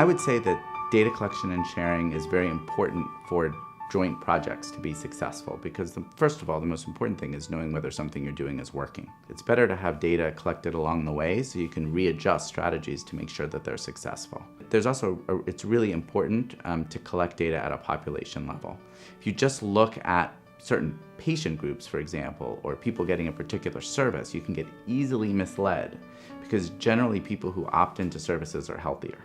I would say that data collection and sharing is very important for joint projects to be successful because first of all, the most important thing is knowing whether something you're doing is working. It's better to have data collected along the way so you can readjust strategies to make sure that they're successful. There's also, it's really important to collect data at a population level. If you just look at certain patient groups, for example, or people getting a particular service, you can get easily misled because generally people who opt into services are healthier.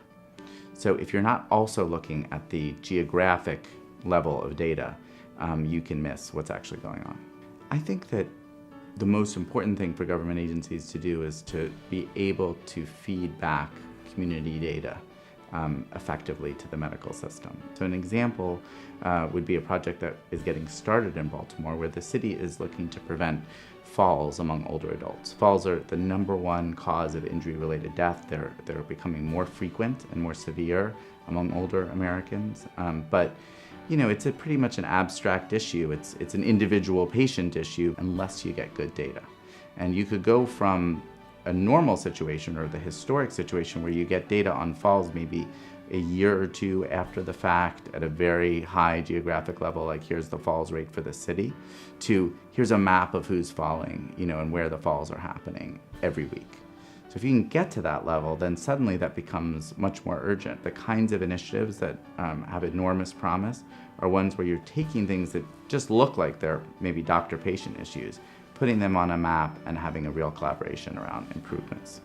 So if you're not also looking at the geographic level of data, you can miss what's actually going on. I think that the most important thing for government agencies to do is to be able to feed back community data effectively to the medical system. So an example would be a project that is getting started in Baltimore where the city is looking to prevent falls among older adults. Falls are the #1 cause of injury-related death. They're becoming more frequent and more severe among older Americans. But you know, it's pretty much an abstract issue. It's an individual patient issue unless you get good data. And you could go from a normal situation or the historic situation where you get data on falls maybe a year or two after the fact at a very high geographic level, like here's the falls rate for the city, to here's a map of who's falling, you know, and where the falls are happening every week. So if you can get to that level, then suddenly that becomes much more urgent. The kinds of initiatives that have enormous promise are ones where you're taking things that just look like they're maybe doctor-patient issues, putting them on a map and having a real collaboration around improvements.